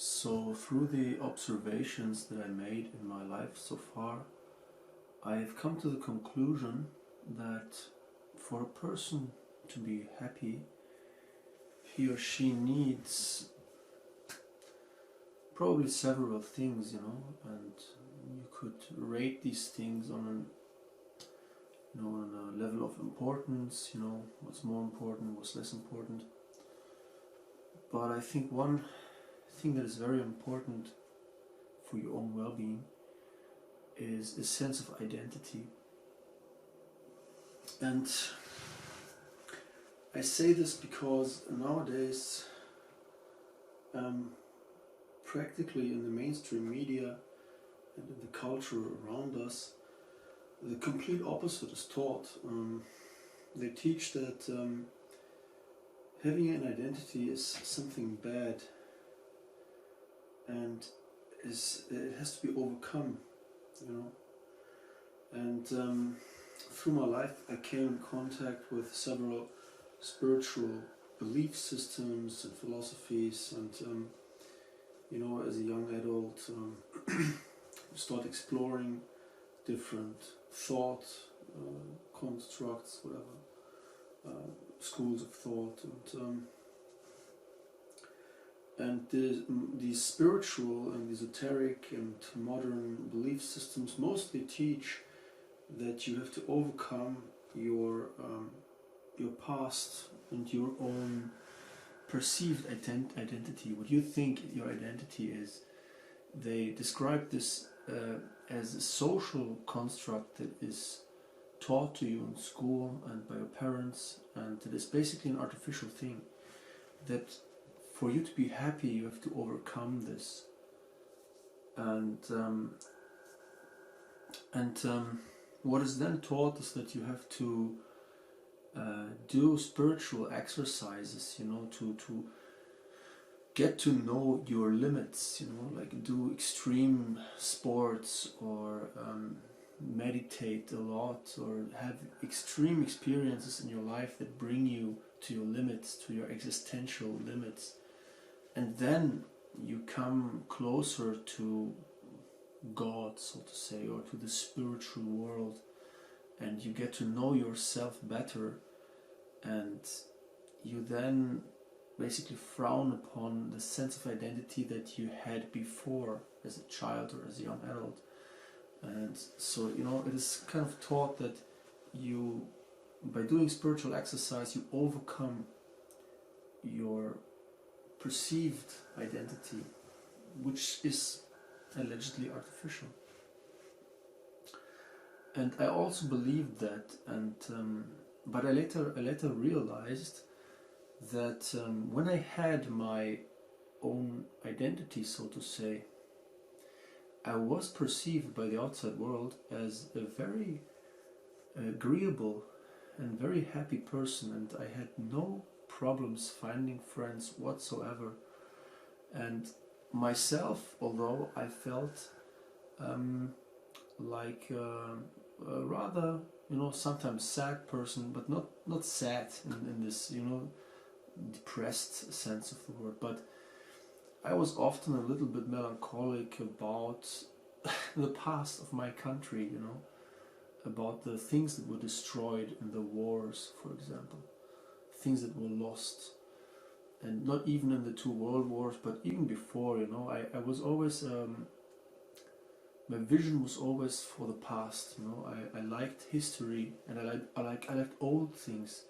So, through the observations that I made in my life so far, I've come to the conclusion that for a person to be happy, he or she needs probably several things, and you could rate these things on a level of importance, what's more important, what's less important. But I think one thing that is very important for your own well-being is a sense of identity. And I say this because nowadays, practically in the mainstream media and in the culture around us, the complete opposite is taught. They teach that having an identity is something bad and it has to be overcome, And through my life, I came in contact with several spiritual belief systems and philosophies, and as a young adult, start exploring different thought constructs, whatever, schools of thought, and these spiritual and esoteric and modern belief systems mostly teach that you have to overcome your past and your own perceived identity, what you think your identity is. They describe this as a social construct that is taught to you in school and by your parents, and it is basically an artificial thing that for you to be happy you have to overcome this. And what is then taught is that you have to do spiritual exercises, to get to know your limits, like do extreme sports or meditate a lot or have extreme experiences in your life that bring you to your limits, to your existential limits. And then you come closer to God, so to say, or to the spiritual world, and you get to know yourself better, and you then basically frown upon the sense of identity that you had before as a child or as a young adult. And so, it is kind of taught that you, by doing spiritual exercise, you overcome your perceived identity, which is allegedly artificial. And I also believed that, and but I later realized that when I had my own identity, so to say, I was perceived by the outside world as a very agreeable and very happy person, and I had no problems finding friends whatsoever. And myself, although I felt like a rather, sometimes sad person, but not sad in this, depressed sense of the word, but I was often a little bit melancholic about the past of my country, about the things that were destroyed in the wars, for example, things that were lost, and not even in the two world wars, but even before, I was always, my vision was always for the past, I liked history, and I liked old things.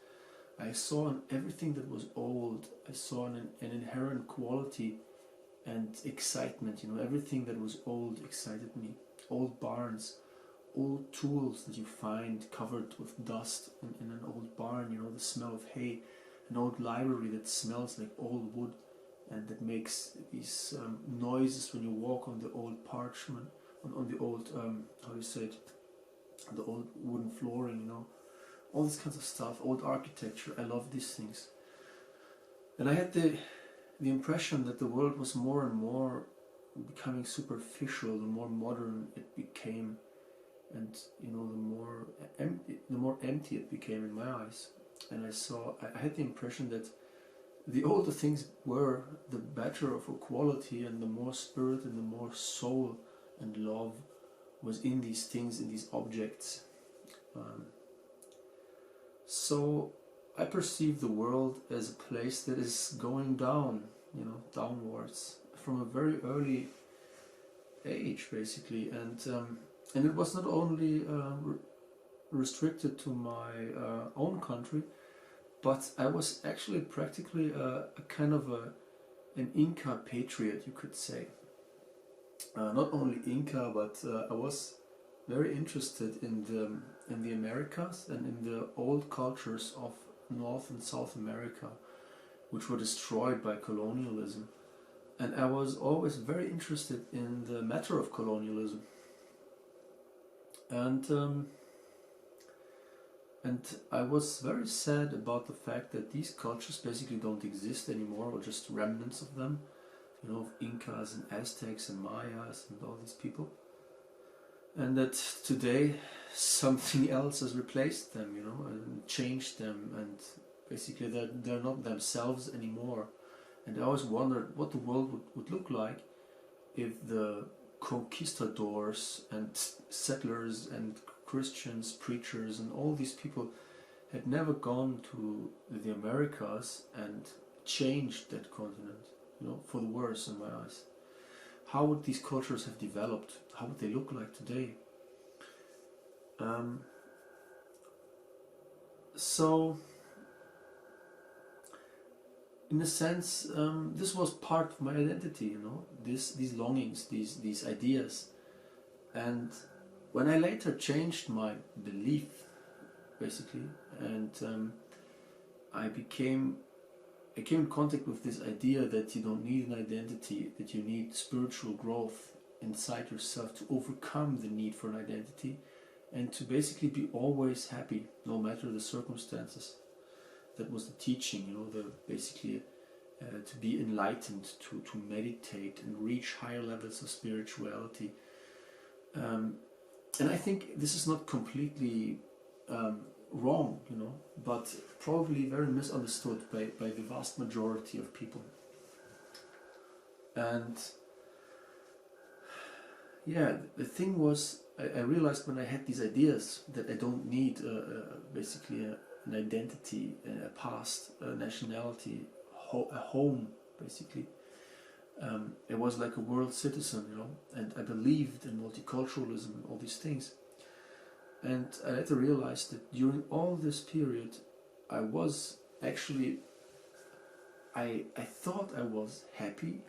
I saw in everything that was old, I saw an inherent quality and excitement, everything that was old excited me. Old barns, old tools that you find covered with dust in an old barn, the smell of hay, an old library that smells like old wood and that makes these noises when you walk on the old parchment, on the old, how do you say it, the old wooden flooring, all this kinds of stuff, old architecture. I love these things. And I had the impression that the world was more and more becoming superficial, the more modern it became, and the more empty it became in my eyes. And I had the impression that the older things were, the better of a quality, and the more spirit and the more soul and love was in these things, in these objects. So I perceive the world as a place that is going down, downwards from a very early age, basically, and it was not only restricted to my own country, but I was actually practically a kind of an Inca patriot, you could say. Not only Inca, but I was very interested in the Americas and in the old cultures of North and South America, which were destroyed by colonialism. And I was always very interested in the matter of colonialism. And I was very sad about the fact that these cultures basically don't exist anymore, or just remnants of them, of Incas and Aztecs and Mayas and all these people. And that today something else has replaced them, and changed them, and basically they're not themselves anymore. And I always wondered what the world would look like if the conquistadors and settlers and Christians, preachers, and all these people had never gone to the Americas and changed that continent, for the worse in my eyes. How would these cultures have developed? How would they look like today? So, in a sense, this was part of my identity, these longings, these ideas. And when I later changed my belief, basically, and I came in contact with this idea that you don't need an identity, that you need spiritual growth inside yourself to overcome the need for an identity, and to basically be always happy, no matter the circumstances. That was the teaching, basically to be enlightened, to meditate and reach higher levels of spirituality. And I think this is not completely wrong, but probably very misunderstood by the vast majority of people. And yeah, the thing was, I realized when I had these ideas that I don't need basically an identity, a past, a nationality, a home, basically. I was like a world citizen, and I believed in multiculturalism and all these things. And I later realized that during all this period, I was actually, I thought I was happy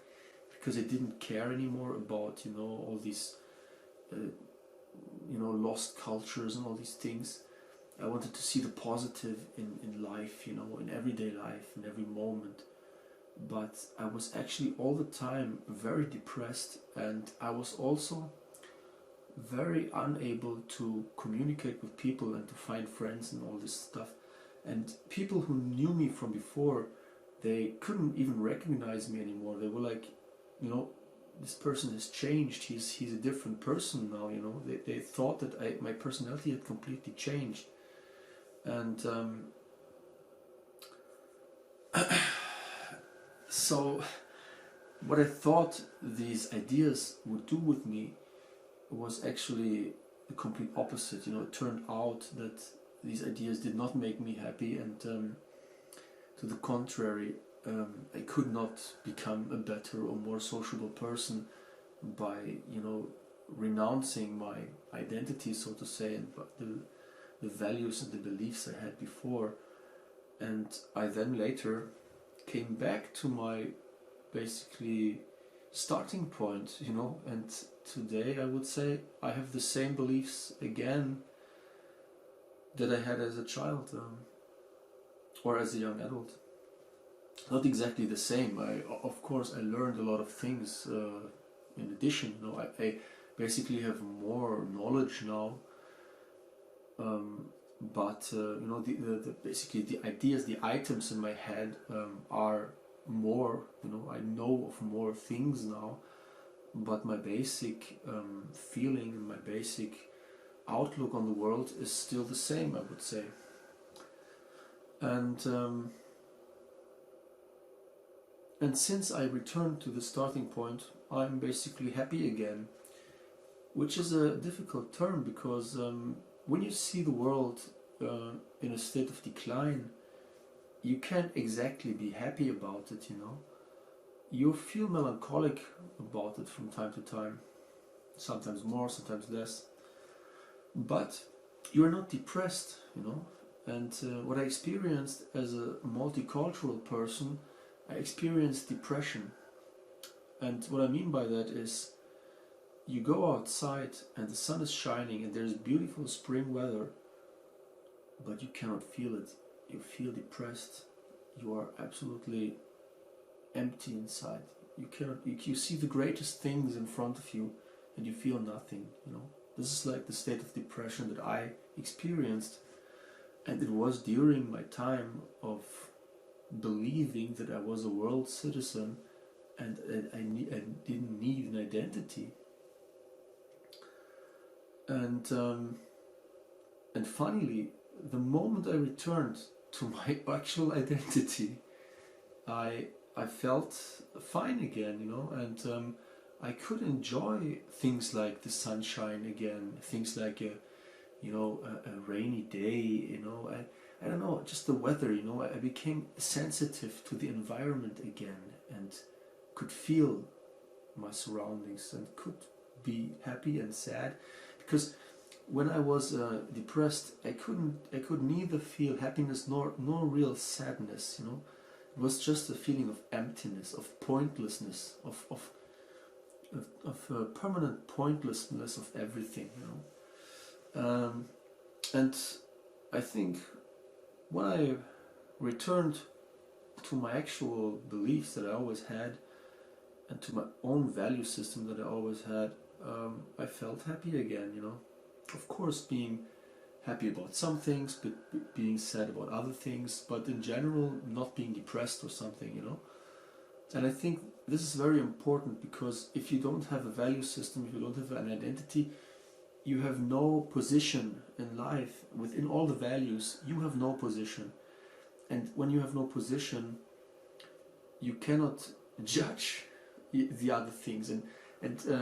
because I didn't care anymore about, all these, lost cultures and all these things. I wanted to see the positive in life, in everyday life, in every moment. But I was actually all the time very depressed, and I was also very unable to communicate with people and to find friends and all this stuff. And people who knew me from before, they couldn't even recognize me anymore. They were like, this person has changed, he's a different person now, They thought that my personality had completely changed. And so what I thought these ideas would do with me was actually the complete opposite. It turned out that these ideas did not make me happy, and to the contrary, I could not become a better or more sociable person by, renouncing my identity, so to say, and the values and the beliefs I had before. And I then later came back to my basically starting point, and today I would say I have the same beliefs again that I had as a child or as a young adult. Not exactly the same. Of course I learned a lot of things in addition. I basically have more knowledge now, but the basically the ideas, the items in my head are more, I know of more things now, but my basic feeling and my basic outlook on the world is still the same, I would say. And And since I returned to the starting point, I'm basically happy again, which is a difficult term because when you see the world in a state of decline, you can't exactly be happy about it, you know. You feel melancholic about it from time to time, sometimes more, sometimes less, but you're not depressed, you know. And what I experienced as a multicultural person, I experienced depression. And what I mean by that is you go outside and the sun is shining and there's beautiful spring weather, but you cannot feel it. You feel depressed. You are absolutely empty inside. You cannot. You see the greatest things in front of you, and you feel nothing. You know, this is like the state of depression that I experienced, and it was during my time of believing that I was a world citizen, and I didn't need an identity. And finally, the moment I returned to my actual identity, I felt fine again, you know, and I could enjoy things like the sunshine again, things like a rainy day, you know. I don't know, just the weather, you know. I became sensitive to the environment again and could feel my surroundings and could be happy and sad, because when I was depressed, I could neither feel happiness nor real sadness, you know. It was just a feeling of emptiness, of pointlessness, of permanent pointlessness of everything, you know. And I think when I returned to my actual beliefs that I always had, and to my own value system that I always had, I felt happy again, you know. Of course, being happy about some things, but being sad about other things, but in general, not being depressed or something, you know. And I think this is very important, because if you don't have a value system, if you don't have an identity, you have no position in life. Within all the values, you have no position. And when you have no position, you cannot judge the other things. And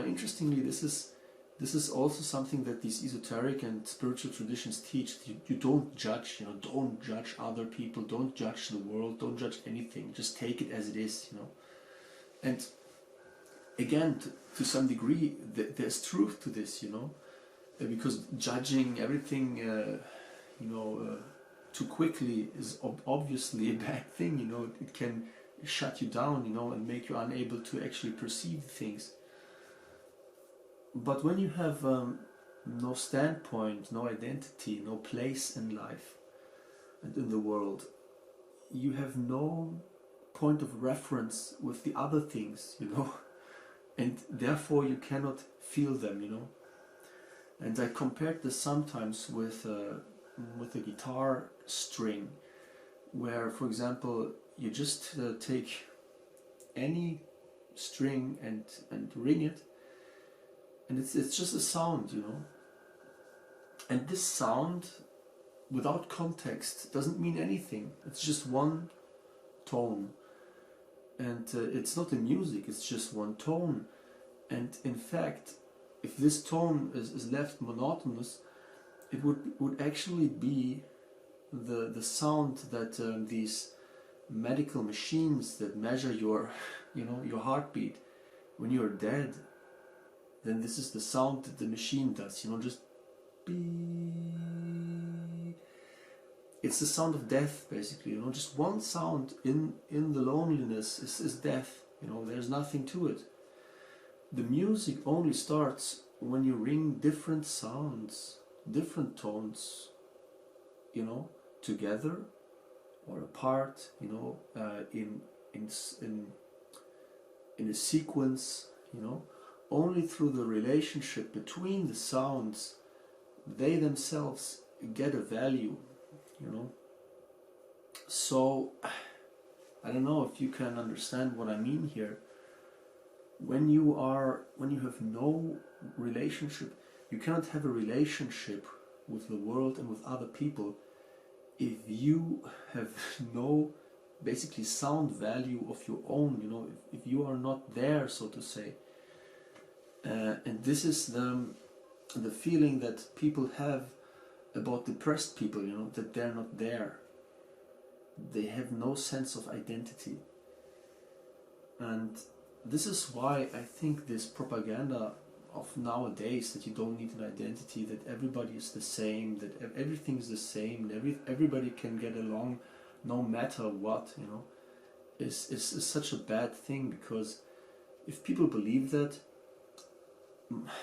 interestingly, this is also something that these esoteric and spiritual traditions teach. You don't judge, you know, don't judge other people, don't judge the world, don't judge anything, just take it as it is, you know. And again, to some degree, there's truth to this, you know, because judging everything, too quickly is obviously a bad thing, you know. It can shut you down, you know, and make you unable to actually perceive things. But when you have no standpoint, no identity, no place in life and in the world, you have no point of reference with the other things, you know, and therefore you cannot feel them, you know. And I compared this sometimes with a guitar string, where, for example, you just take any string and ring it, and it's just a sound, you know. And this sound, without context, doesn't mean anything. It's just one tone, and it's not a music. It's just one tone. And in fact, if this tone is left monotonous, it would actually be the sound that these medical machines that measure your your heartbeat when you're dead, then this is the sound that the machine does, you know, just beep. It's the sound of death, basically, you know. Just one sound in the loneliness is death, you know. There's nothing to it. The music only starts when you ring different sounds, different tones, you know, together or apart, you know, in a sequence, you know. Only through the relationship between the sounds, they themselves get a value, you know. So I don't know if you can understand what I mean here. When you have no relationship, you cannot have a relationship with the world and with other people if you have no basically sound value of your own, you know, if you are not there, so to say. And this is the feeling that people have about depressed people, you know, that they're not there. They have no sense of identity. And this is why I think this propaganda of nowadays, that you don't need an identity, that everybody is the same, that everything is the same, everybody can get along no matter what, you know, is such a bad thing. Because if people believe that,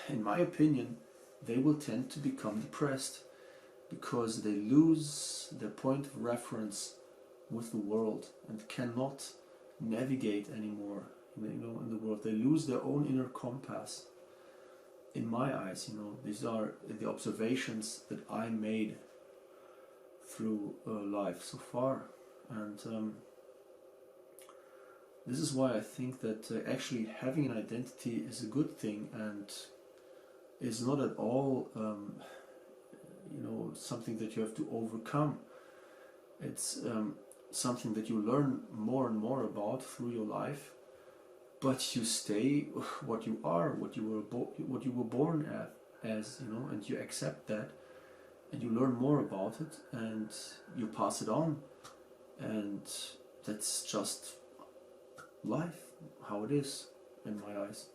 in my opinion, they will tend to become depressed, because they lose their point of reference with the world and cannot navigate anymore, you know, in the world. They lose their own inner compass. In my eyes, you know, these are the observations that I made through life so far. And this is why I think that actually having an identity is a good thing, and is not at all you know, something that you have to overcome. It's something that you learn more and more about through your life, but you stay what you are, what you were born as, you know, and you accept that, and you learn more about it, and you pass it on, and that's just life, how it is, in my eyes.